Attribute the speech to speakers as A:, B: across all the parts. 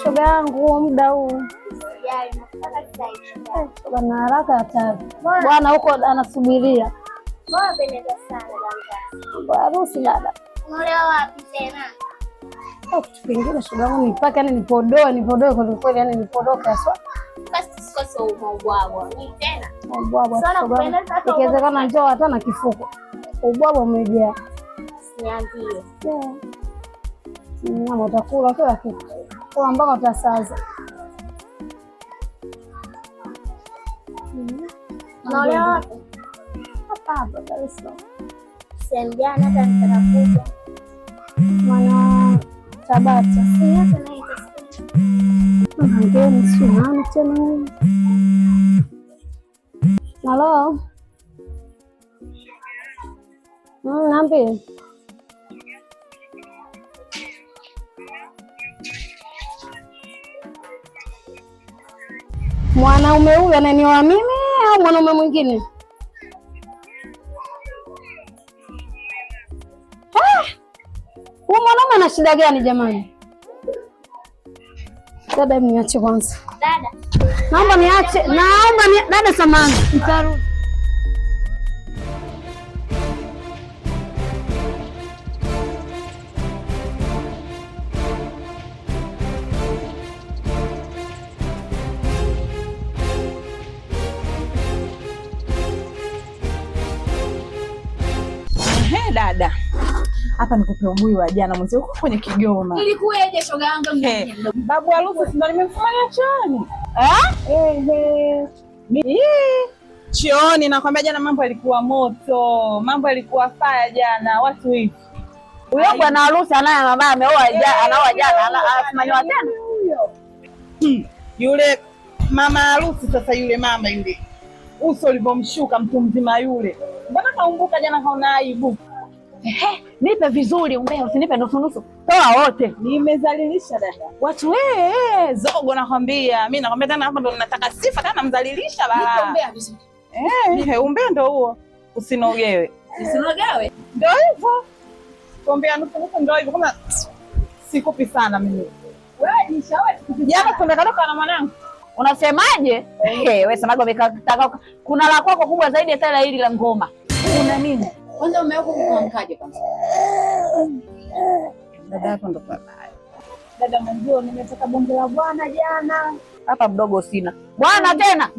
A: shoga yangu muda huu. Bwana haraka hatari. Bwana huko anasubiria.
B: Mbona pendeza sana dada?
A: Harusi dada.
B: Unaolewa wapi tena?
A: Kitu kingine shoga yangu nipake, yani nipodoe kwa kweli, yani nipodoke aswa.
B: Basi sikoso ubwabwa. Ni tena.
A: Ubwabwa shoga. Ikiwezekana njoo hata na kifuko. Ubwabwa umejaa.
B: Niambie.
A: Nyama utakula kila kitu. Kwa mpaka utasaza.
B: Unaolewa wapi?
A: Hapa Dar es Salaam.
B: Sehemu gani hata nitakakuja?
A: Maana Tabata.
B: Si hata naita.
A: Ngeni si nani tena? Halo. Niambie. Mwanaume huyu ananioa mimi au mwanaume mwingine? Huyu mwanaume ana shida gani jamani? Dada, niache kwanza.
B: Dada.
A: Naomba niache. Dada samahani. Nitarudi.
C: Dada, hapa nikupe ubuyu wa jana mzee uko kwenye Kigoma.
B: Ilikuwaje shoga yangu mimi?
C: Babu harusi ndo nimemfanya chooni. Chooni nakwambia jana mambo yalikuwa moto. Mambo yalikuwa faya jana, watu hivi.
D: Huyo bwana harusi anaye mama ameoa anaoa jana, anafanywa tena.
C: Yule mama harusi sasa, yule mama yule. Uso ulivomshuka mtu mzima yule. Mbona kaumbuka jana kaona aibu?
D: Nipe vizuri umbea, usinipe nusu nusu. Toa wote.
C: Nimezalilisha dada. Watu zogo nakwambia. Mimi nakwambia tena hapa ndo ninataka sifa tena namzalilisha bala.
B: Nipe umbea vizuri.
C: Umbea ndo huo. Usinogewe.
B: Usinogewe?
C: Ndio hivyo. Umbea nusu nusu ndio hivyo. Kama sikupi sana mimi.
B: Wewe nishawahi
C: jana tumekatoka na mwanangu.
D: Unasemaje? Wewe semaga umekataka. Kuna la kwako kubwa zaidi hata hili la ngoma. Kuna nini?
B: Kwanza umeoka kuamkaje kwanza?
C: Dada hapo ndo pabaya. Dada mwanzo nimetoka bonge la bwana jana.
D: Hapa mdogo sina. Bwana tena.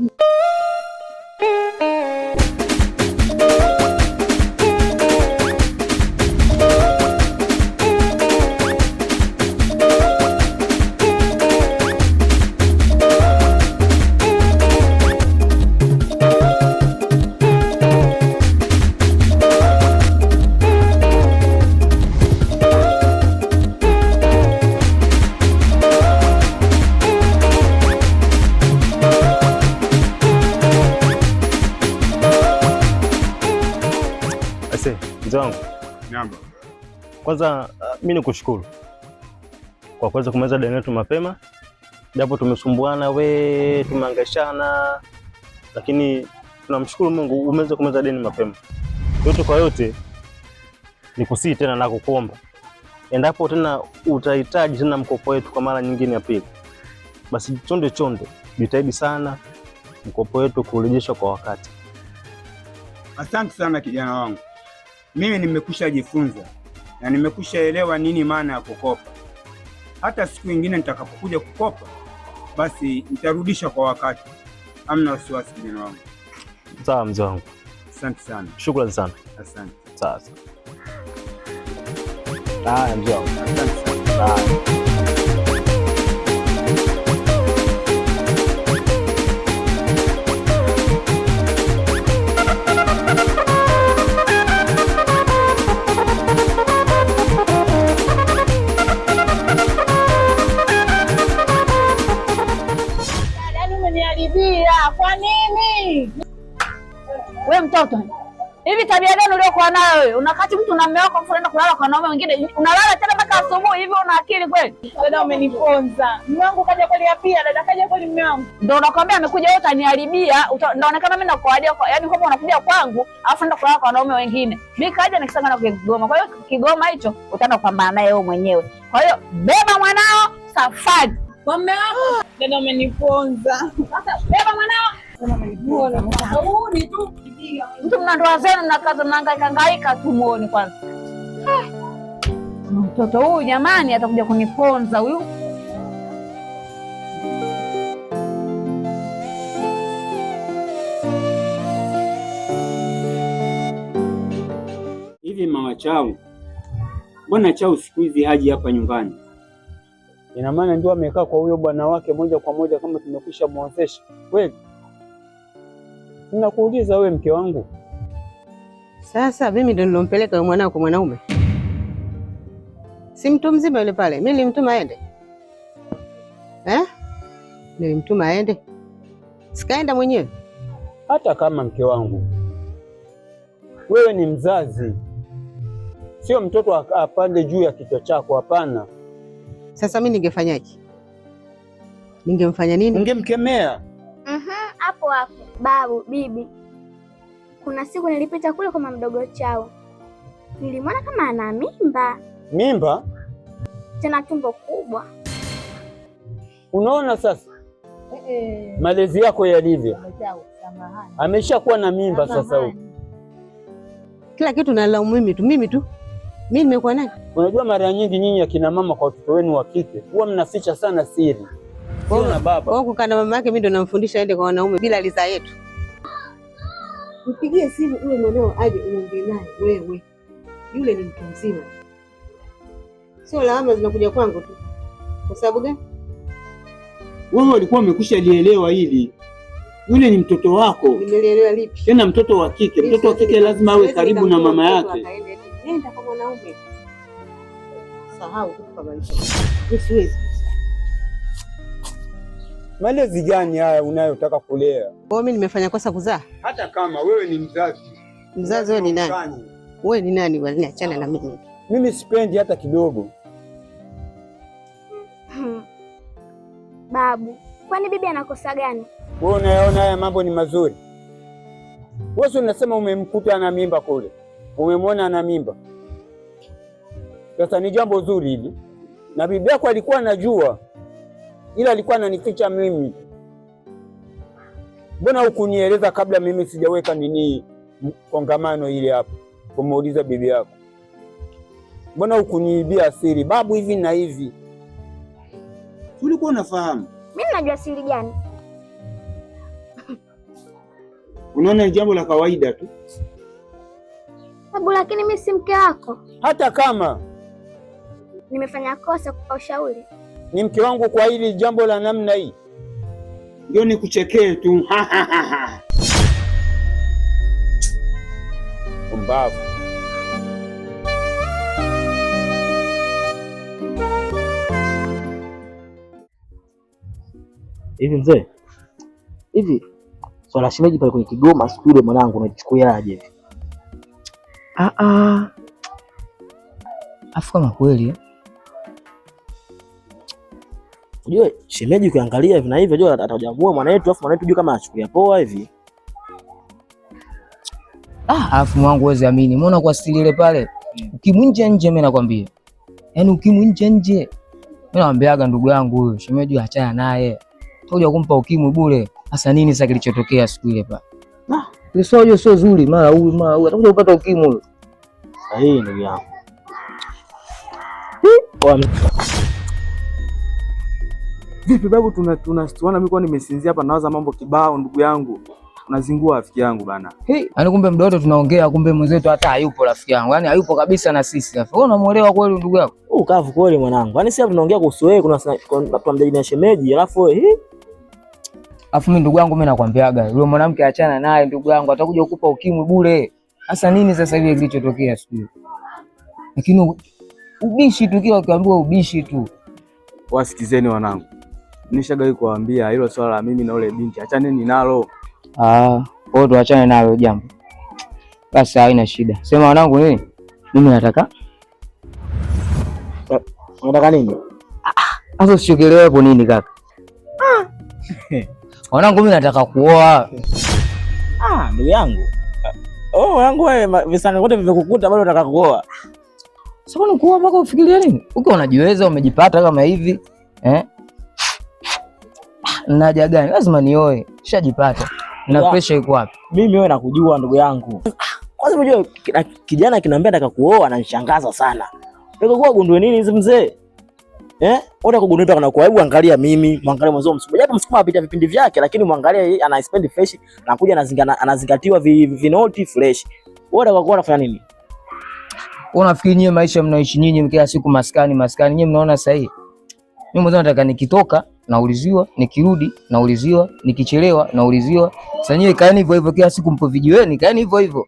E: Kwanza mimi nikushukuru kwa kuweza kumaliza deni letu mapema, japo tumesumbuana tumeangashana, lakini tunamshukuru Mungu umeweza kumaliza deni mapema. Yote kwa yote nikusii tena na kukuomba, endapo tena utahitaji tena mkopo wetu kwa mara nyingine ya pili, basi chonde jitahidi sana mkopo wetu kurejesha kwa wakati.
F: Asante sana kijana wangu. Mimi nimekwisha jifunza na nimekwisha elewa nini maana ya kukopa. Hata siku nyingine nitakapokuja kukopa, basi nitarudisha kwa wakati. Hamna wasiwasi kijana wangu.
E: Sawa mzee wangu.
F: Asante sana.
E: Shukrani sana.
F: Asante.
E: Sawa. Mzee wangu.
F: Asante sana.
C: Kwa nini?
D: Wewe mtoto. Hivi tabia gani uliokuwa nayo wewe? Unakati mtu na mume wako unaenda kulala kwa wanaume wengine. Unalala tena mpaka asubuhi hivi, una akili kweli?
C: Dada umeniponza. Mume wangu kaja kweli pia, dada kaja kweli mume wangu.
D: Ndio nakwambia amekuja wewe utaniharibia. Naonekana mimi nakuadia kwa, yaani kama unakuja kwangu, alafu nenda kulala kwa wanaume wengine. Mimi kaja nikisanga na Kigoma. Kwa hiyo Kigoma hicho utaenda kupambana naye wewe mwenyewe. Kwa hiyo beba mwanao, safari.
B: Kwa mume wako.
C: Dada umeniponza.
B: Beba mwanao.
D: Mtu mna ndoa zenu mnakaza mnahangaika tu muone kwanza. Mtoto huyu jamani atakuja kuniponza huyu.
F: Hivi mama Chau, mbona Chau siku hizi haji hapa nyumbani? Ina maana ndio amekaa kwa huyo bwana wake moja kwa moja kama tumekwisha muozesha kweli? Ninakuuliza wewe mke wangu.
G: Sasa mimi ndio nilompeleka yule mwanao kwa mwanaume, si mtu mzima yule pale. Mimi nilimtuma aende nilimtuma aende, sikaenda mwenyewe.
F: Hata kama mke wangu, wewe ni mzazi, sio mtoto apande juu ya kichwa chako. Hapana.
G: Sasa mimi ningefanyaje? Ningemfanya nini?
F: Ningemkemea.
H: Hapo hapo babu, bibi, kuna siku nilipita kule kwa mdogo Chao, nilimwona kama ana mimba.
F: Mimba?
H: Tena tumbo kubwa.
F: Unaona sasa malezi yako yalivyo, ameshakuwa na mimba sasa huko.
G: Kila kitu nalaumu mimi tu. Mimi nimekuwa nani?
F: Unajua mara nyingi nyinyi akina mama kwa watoto wenu wa kike huwa mnaficha sana siri. Wewe na baba.
G: Wewe kukana mama yake, mimi ndo namfundisha aende kwa wanaume bila ridhaa yetu. Mpigie simu ule mwanao aje uongee naye wewe. Yule ni mtu mzima. Sio lawama zinakuja kwangu tu. Kwa sababu gani?
F: Wewe ulikuwa umekwisha lielewa hili. Yule ni mtoto wako.
G: Nimelielewa lipi?
F: Tena mtoto wa kike. Mtoto wa kike lazima awe karibu na mama yake.
G: Nenda kwa mwanaume. Sahau tu kwa maisha. Siwezi.
F: Malezi gani haya unayotaka kulea?
G: Mimi nimefanya kosa kuzaa?
F: Hata kama wewe ni mzazi.
G: Mzazi wewe ni nani? Wewe ni nani bwana? Niachana na mimi.
F: Mimi sipendi hata kidogo.
H: Babu, kwani bibi anakosa gani?
F: Wewe unaona haya mambo ni mazuri? Wewe unasema umemkuta ana mimba kule. Umemwona ana mimba. Sasa ni jambo zuri hili. Na bibi yako alikuwa anajua. Ila alikuwa ananificha mimi. Mbona hukunieleza kabla mimi sijaweka nini kongamano ile hapo? Kumuuliza bibi yako. Mbona hukuniibia siri? Babu hivi na hivi. Ulikuwa unafahamu?
H: Mimi najua siri gani?
F: Unaona ni jambo la kawaida tu.
H: Babu, lakini mimi si mke wako.
F: Hata kama
H: nimefanya kosa kupa ushauri.
F: Ni mke wangu kwa hili jambo la namna hii. Ndio nikuchekee tu. Mbavu.
I: Hivi mzee, hivi swala shemeji pale kwenye Kigoma siku ile mwanangu unachukuaje?
J: Afu kama kweli
I: unajua shemeji ukiangalia hivi na hivi unajua atajamua mwana wetu, afu mwana wetu juu kama achukulia poa hivi.
J: Afu mwangu uweze amini, umeona kwa stili ile pale ukimwinje nje, mimi nakwambia, yaani ukimwinje nje, mimi naambiaga ndugu yangu huyo shemeji achana naye, utakuja kumpa ukimwi bure. Sasa nini sasa kilichotokea siku ile pale? Ile sio sio zuri, mara huyu atakuja kupata ukimwi huyo.
I: Sahihi ndugu yangu.
K: Vipi babu, tunastuana mimi kwa nimesinzia hapa nawaza mambo kibao ndugu yangu. Unazingua rafiki yangu bana.
J: Yaani kumbe muda wote tunaongea, kumbe mwenzetu hata hayupo rafiki yangu. Yaani hayupo kabisa na sisi hapa. Wewe unamuelewa kweli ndugu yako?
I: Kavu kweli mwanangu. Yaani sisi tunaongea kuhusu wewe, kuna mjadili na shemeji, alafu
J: mimi ndugu yangu mimi nakwambiaga, yule mwanamke achana naye ndugu yangu, atakuja kukupa ukimwi bure. Sasa nini sasa hivi kilichotokea siku hiyo? Lakini ubishi tu, kila ukiambiwa ubishi tu.
K: Wasikizeni wanangu. Nishagawi kuambia hilo swala la mimi na yule binti achaneni nalo.
J: Kwa tuachane nalo jambo. Basi haina shida. Sema wanangu nini? Mimi nataka.
I: Unataka nini?
J: Sasa usichokelewe hapo nini kaka? Wanangu mimi nataka kuoa.
I: Ndugu yangu. Wanangu wewe visanga wote vimekukuta bado unataka kuoa.
J: Sasa ni kuoa mpaka ufikirie nini? Uko unajiweza umejipata kama hivi. Na haja gani? Lazima nioe. Shajipata. Na pressure iko wapi?
I: Mimi wewe nakujua ndugu yangu. Kwanza unajua kijana kinaambia nataka kuoa ananishangaza sana. Utakuwa gundue nini hizi mzee? Unataka kugundua kana kwa hebu angalia mimi, muangalie mwanzo Msukuma. Japo Msukuma apita vipindi vyake lakini muangalie yeye ana spend fresh na kuja anazingatiwa vinoti fresh. Wewe unataka kuona unafanya nini?
J: Unafikiri nyinyi maisha mnaishi nyinyi kila siku maskani, nyinyi mnaona sahihi? Mimi mwanzo nataka nikitoka nauliziwa, nikirudi nauliziwa, nikichelewa nauliziwa. Sasa nyinyi kaeni hivyo hivyo kila siku mpo vijiweni, kaeni hivyo hivyo.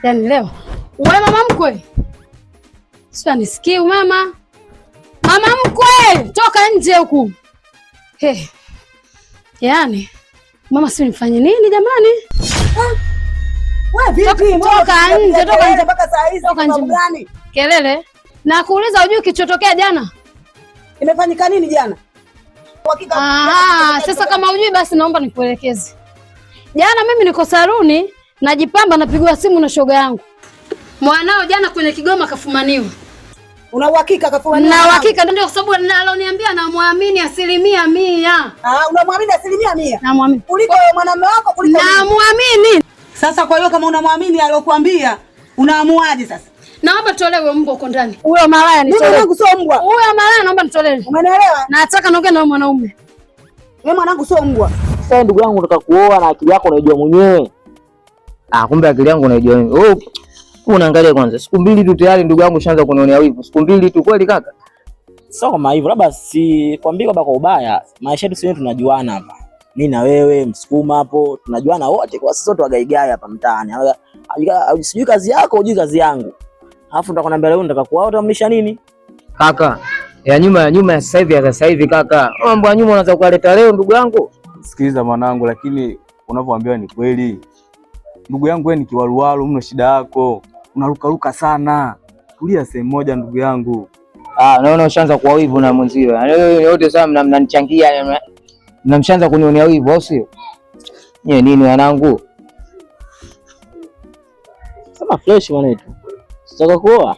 A: Yaani leo wewe mama mkwe, sio anisikii mama. Mama mkwe, toka nje huku. Yaani mama, si nifanye nini jamani?
B: Wewe vipi?
A: Toka nje, toka nje
B: mpaka saa hizi sababu gani?
A: Kelele. Na kuuliza hujui kilichotokea jana?
B: Imefanyika nini jana?
A: Sasa kama hujui basi naomba nikuelekeze. Jana mimi niko saluni najipamba, napigiwa simu na shoga yangu. Mwanao jana kwenye Kigoma kafumaniwa.
B: Una uhakika kafumaniwa?
A: Na uhakika ndio, kwa sababu aloniambia namwamini 100%.
B: Unamwamini 100%?
A: Namwamini.
B: Kuliko mwanamume wako kuliko mimi.
A: Namwamini.
B: Sasa kwa hiyo kama unamwamini aliyokuambia, unaamuaje sasa?
A: Naomba tolewe mbwa huko ndani. Huyo malaya nitolewe.
B: Mimi mwanangu sio mbwa.
A: Huyo malaya naomba nitolewe.
B: Umeelewa?
A: Nataka naongea na mwanaume.
B: Mimi mwanangu sio mbwa.
I: Sasa ndugu yangu nataka kuoa na akili yako unaijua mwenyewe.
J: Kumbe akili yangu unaijua wewe. Unaangalia kwanza. Siku 2 tu tayari ndugu yangu shaanza kunionea wivu. Siku 2 tu kweli kaka?
I: Sio kama hivyo. Labda si kwambie baba kwa ubaya. Maisha yetu sisi tunajuana hapa. Mimi na wewe Msukuma hapo tunajuana wote kwa sisi wote wagaigai hapa mtaani. Sijui kazi yako, hujui kazi yangu. Alafu nitakwambia leo nataka kuoa, utamlisha nini?
J: Kaka, ya nyuma ya sasa hivi kaka. Mambo ya nyuma unaweza kuleta leo ndugu yangu.
K: Sikiliza mwanangu, lakini unavyoambiwa ni kweli. Ndugu yangu wewe ni kiwaruwaru mno, shida yako. Unarukaruka sana. Tulia sehemu moja ndugu yangu.
J: Naona ushaanza kuwa wivu na mwenzio. Yote sasa mnanichangia. Mnamshaanza kunionea wivu au sio? Nye nini wanangu?
I: Sema fresh mwanetu. Sitaka kuoa.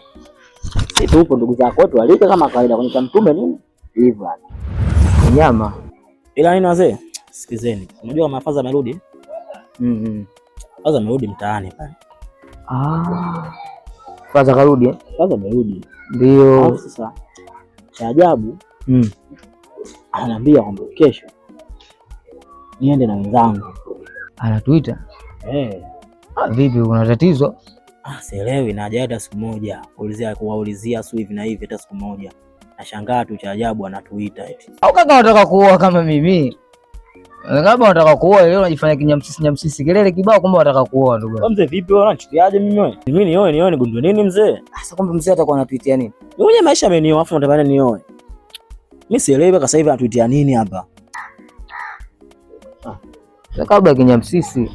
I: Sisi tupo ndugu zako wetu walika kama kawaida kwenye mtume nini? Hivyo.
J: Nyama.
I: Ila nini wazee? Sikizeni. Unajua mafaza amerudi? Faza amerudi mtaani pale.
J: Faza karudi?
I: Faza amerudi.
J: Ndio.
I: Sasa cha ajabu ananiambia kwamba kesho niende na wenzangu.
J: Anatuita? Vipi, una tatizo?
I: Sielewi na hajaenda hata siku moja. Kuwaulizia su hivi na hivi hata siku moja. Nashangaa tu cha ajabu anatuita eti.
J: Au kaka unataka kuoa kama mimi? Kama unataka kuoa leo unajifanya kinyamsisi kelele kibao, kumbe unataka kuoa ndugu.
I: Wewe mzee vipi wewe unachukiaje mimi wewe? Mimi nioe nigundue nini mzee?
J: Sasa kumbe mzee atakuwa anatuitia nini?
I: Wewe mwenye maisha amenioa afu unatamani nioe. Mimi sielewi mpaka sasa hivi anatuitia nini hapa?
J: Sasa kabla kinyamsisi.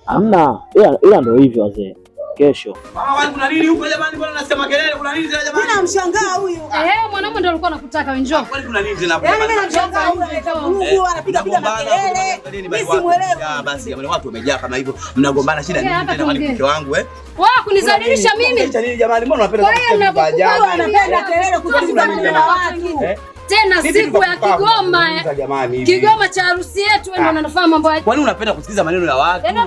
I: Hamna. Ila ndio hivyo wazee. Kesho.
L: Mama wangu kuna nini huko jamani? Mbona unasema kelele? Kuna nini tena jamani?
B: Mimi namshangaa huyu.
A: Mwanaume ndio alikuwa anakutaka wewe, njoo.
L: Kwani kuna nini tena hapo?
B: Mimi namshangaa huyu anapiga makelele. Mimi simuelewi.
L: Basi jamani, watu wamejaa kama hivyo. Mnagombana shida nini tena kwani mke wangu
A: Wewe kunizalilisha mimi.
L: Acha nini jamani? Mbona unapenda
B: ajabu? Anapenda kelele kuzungumza na watu.
A: Tena siku ya Kigoma. Kigoma cha harusi yetu wewe ndio unafanya mambo haya.
L: Kwani unapenda kusikiza maneno ya watu? Yaani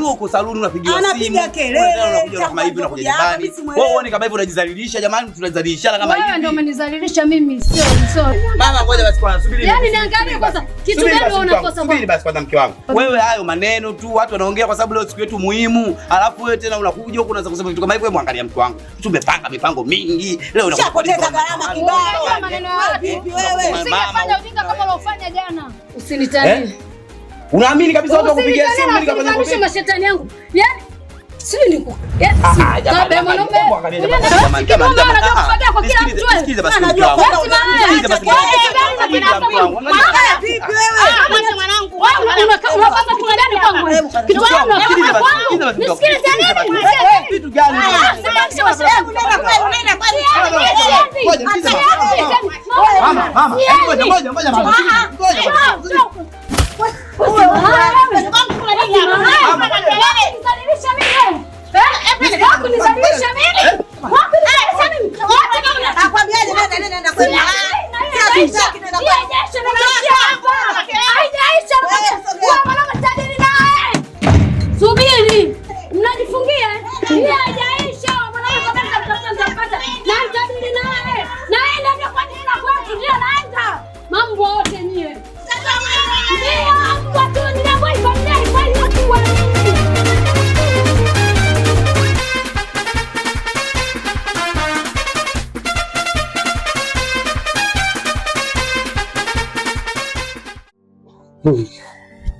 L: wewe uko saluni unapigiwa simu.
B: Anapiga kelele.
L: Unakuja kama hivi unakuja nyumbani. Wewe uone kama hivi unajizalilisha jamani, tunajizalilishana kama hivi.
A: Wewe ndio umenizalilisha mimi, sio.
L: Mama ngoja basi kwanza subiri.
A: Yaani niangalie kwanza kitu gani unakosa.
L: Subiri basi kwanza mke wangu. Wewe hayo maneno tu watu wanaongea kwa sababu leo siku yetu muhimu. Alafu wewe tena unakuja huko unaanza kusema vitu kama hivyo. Wewe muangalia mke wangu. Tumepanga mipango mingi. Leo
B: unapoteza gharama kibao.
A: Maneno ya vipi wewe? Usingefanya ujinga kama ulofanya jana. Usinitanie.
L: Unaamini kabisa watu wakupigia simu mimi
A: nikafanya mashetani yangu. Yaani Sisi ni kabe mwanaume. Sikiliza basi. Subiri, mnajifungia hii haijaisha. Naitadili naye, naenda ndio kwa nini kwetu, ndio naenda mambo yote nyewe. Ndio watu ndio kwa familia kwa hiyo kwa nini?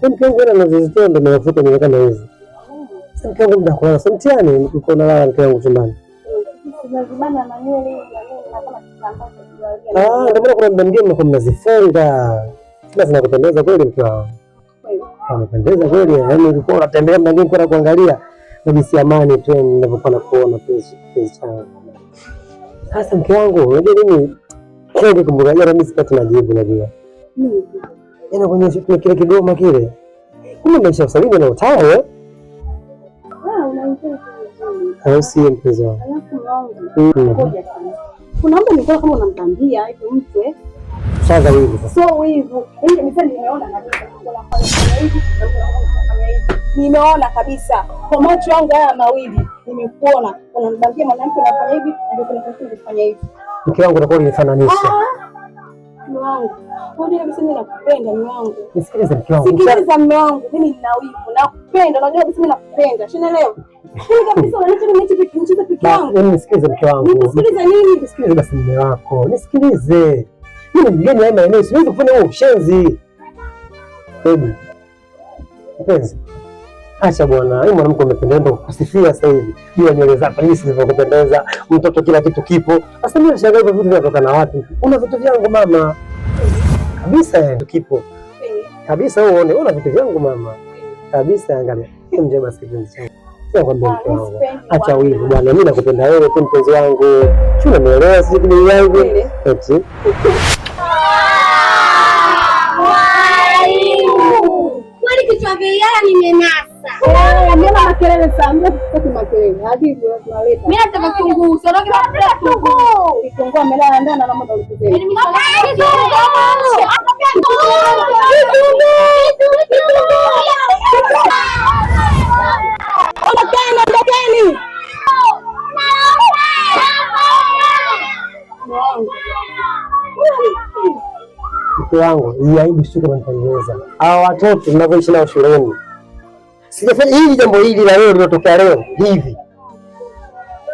M: Mke wangu anazozitoa ndo mafuta ni kama hizi. Sasa mke wangu mdakuona sasa mtiani niko na lala mke wangu chumbani. Ndio maana kuna muda mwingine mnakuwa mnazifunga. Sasa zinakupendeza kweli mke wangu. Amependeza kweli, yaani ulikuwa unatembea muda mwingine kwa kuangalia najisi amani tu ninapokuwa nakuona penzi changu. Sasa mke wangu, unajua mimi kweli kumbuka jana mimi sipati majibu najua. Yana kwenye kile Kigoma kile. Kumbe maisha usalimi na utawa wewe? Au si mpenzi wangu?
B: Unaomba nikuwa kama unamtambia hivi mtu
M: sasa hivi sasa.
B: So hivyo. Mimi nimeona kabisa unafanya hivi nimeona kabisa. Kwa macho yangu haya mawili nimekuona unambambia mwanamke unafanya hivi ndio kunafanya hivi.
M: Mke wangu unakuwa unifananisha.
B: Mume wangu. Ngoja kabisa mimi nakupenda mume wangu.
M: Nisikilize mke wangu.
B: Sikiliza mume wangu, mimi nina wivu. Nakupenda, unajua kabisa mimi nakupenda. Unaelewa? Mimi kabisa unaniacha nimecheza peke yangu.
M: Nisikilize mke wangu.
B: Nisikilize nini?
M: Nisikilize basi mume wako. Nisikilize. Mimi mgeni haya maeneo siwezi kufanya huo ushenzi. Hebu. Mpenzi. Acha bwana, wewe mwanamke umependeza kukusifia sasa hivi. Jua nywele zako jinsi zilivyokupendeza, mtoto kila kitu kipo. Sasa mimi nashangaa hivyo vitu vinatoka na wapi? Una vitu vyangu mama. Kabisa kipo. Kabisa wewe uone, una vitu vyangu mama. Kabisa angalia. Mje basi kipenzi changu. Sasa kwambia mke wangu. Acha wivu bwana, mimi nakupenda wewe tu mpenzi wangu. Si unanielewa sisi kile yangu? Eti.
H: Kwani kichwa vyao nimenasa.
B: Mbona makelele sana? Mbona tusikie makelele? Hadi hivyo tunaleta.
H: Mimi nataka kitunguu. Sio kila kitunguu.
B: Kitunguu amelala ndani na mambo ulikuja. Ondokeni.
M: Mke wangu, hii aibu sio kama nitaiweza. Hawa watoto ninavyoishi nao shuleni. Sijafanya hili jambo hili la leo lilotokea leo hivi.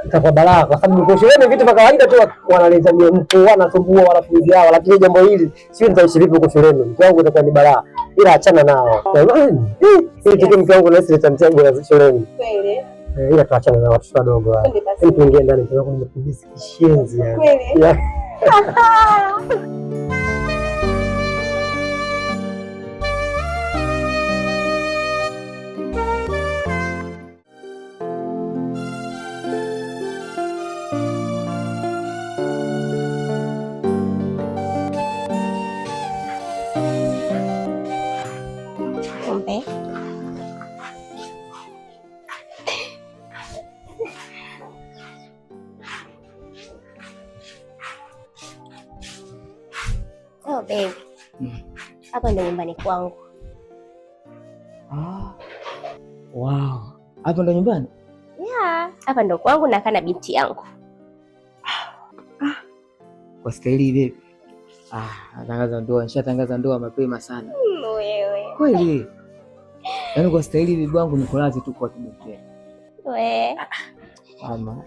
M: Itakuwa balaa kwa sababu kwa shuleni vitu vya kawaida tu wanaleta mtu wanasumbua wanafunzi hao, lakini jambo hili sio nitaishi vipi kwa shuleni. Mke wangu itakuwa ni balaa. Ila achana nao. Hili tukio mke wangu naweza leta mtego wa shuleni. Kweli. Ila tuachane na watoto wadogo hao. Hebu tuingie ndani kwa sababu nimekubisi kishenzi yani. Kweli.
H: Oh baby. Hapa ndo nyumbani kwangu.
J: Wow. Hapa ndo nyumbani?
H: Yeah, hapa ndo kwangu nakaa na binti yangu.
J: Kwa staili baby. Natangaza ndoa, nishatangaza ndoa mapema sana.
H: Wewe.
J: Kweli. Yaani kwa staili bibi wangu niko lazi tu kwa kibekea.
H: Wewe.
J: Mama.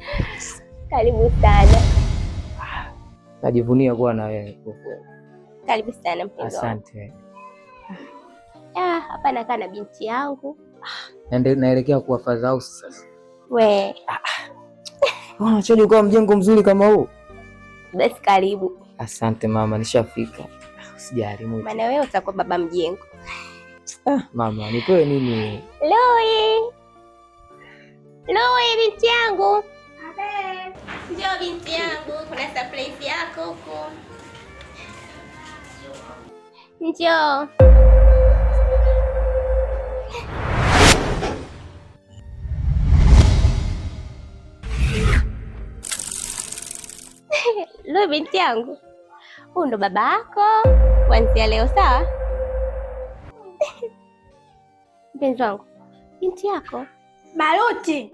H: Karibu sana.
J: Najivunia kuwa na wewe kwa kweli.
H: Karibu sana mpenzi wangu.
J: Asante.
H: Hapa nakaa na binti yangu.
J: Naelekea kuwa father house sasa.
H: We.
J: Unachaje kwa mjengo mzuri kama huu?
H: Basi karibu.
J: Asante mama, nishafika. Usijali mimi.
H: Maana wewe utakuwa baba mjengo.
J: Mama, nipewe nini?
H: Loi binti yangu. Njoo binti yangu, kuna surprise yako huko. Njoo. Loi binti yangu. Huyu ndo baba yako. Kuanzia leo sawa? Mpenzi wangu. Binti yako.
A: Baruti.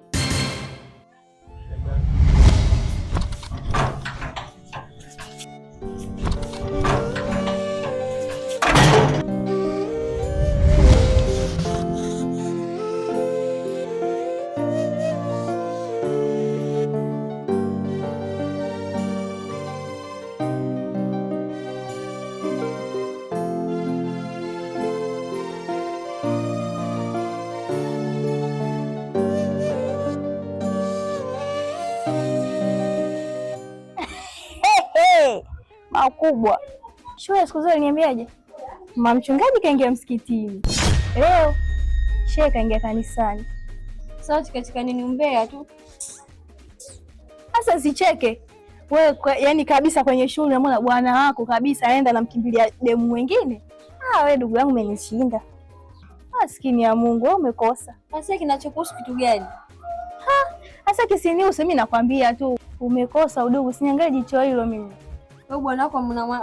B: Makubwa. Shule siku zote niambiaje? Mama mchungaji kaingia msikitini. Leo shehe kaingia kanisani. Sasa katika nini umbea tu. Sasa sicheke. Wewe yani kabisa kwenye shule unaona bwana wako kabisa aenda namkimbilia demu mwingine. Wewe ndugu yangu umenishinda. Maskini ya Mungu, wewe umekosa. Sasa kinachokuhusu kitu gani? Sasa kisinihusu, mimi nakwambia tu umekosa udugu, usiniangalie jicho hilo mimi. Wewe bwana wako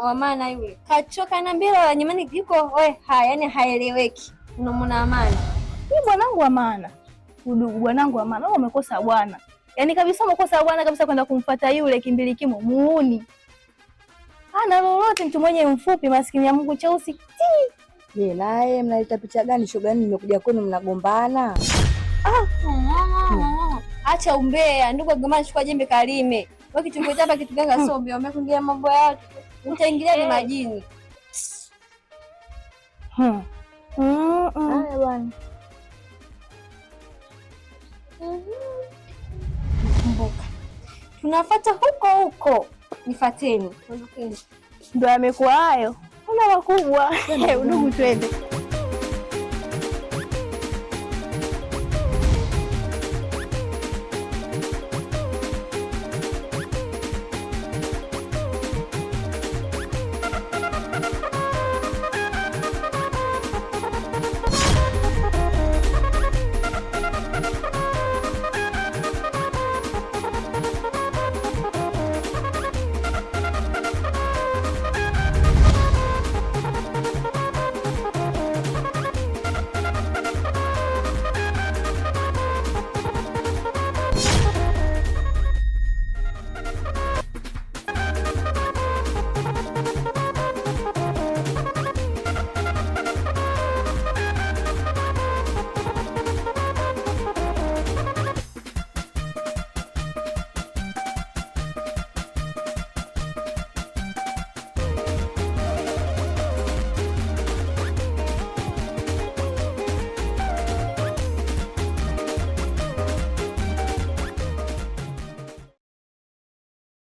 B: wa maana yule. Kachoka na mbele la nyumbani yuko yani haeleweki. Unamwona Amani. Mimi bwanangu wa maana. Udugu bwanangu wa maana. Wewe umekosa bwana. Yaani kabisa umekosa bwana kabisa kwenda kumfuata yule kimbilikimo muuni. Ana lolote mtu mwenye mfupi maskini ya Mungu cheusi.
D: Je, naye mnaleta picha gani shogani nimekuja kwenu mnagombana?
B: Acha umbea, ndugu agomana chukua jembe kalime. Wewe kitu hapa kitu ganga sombe, wamekuingia mambo ya watu. Utaingilia ni majini.
D: Haya bwana.
B: Kumbuka. Tunafuata huko. Nifateni. Ndio amekuwa hayo. Kuna makubwa. Udugu twende.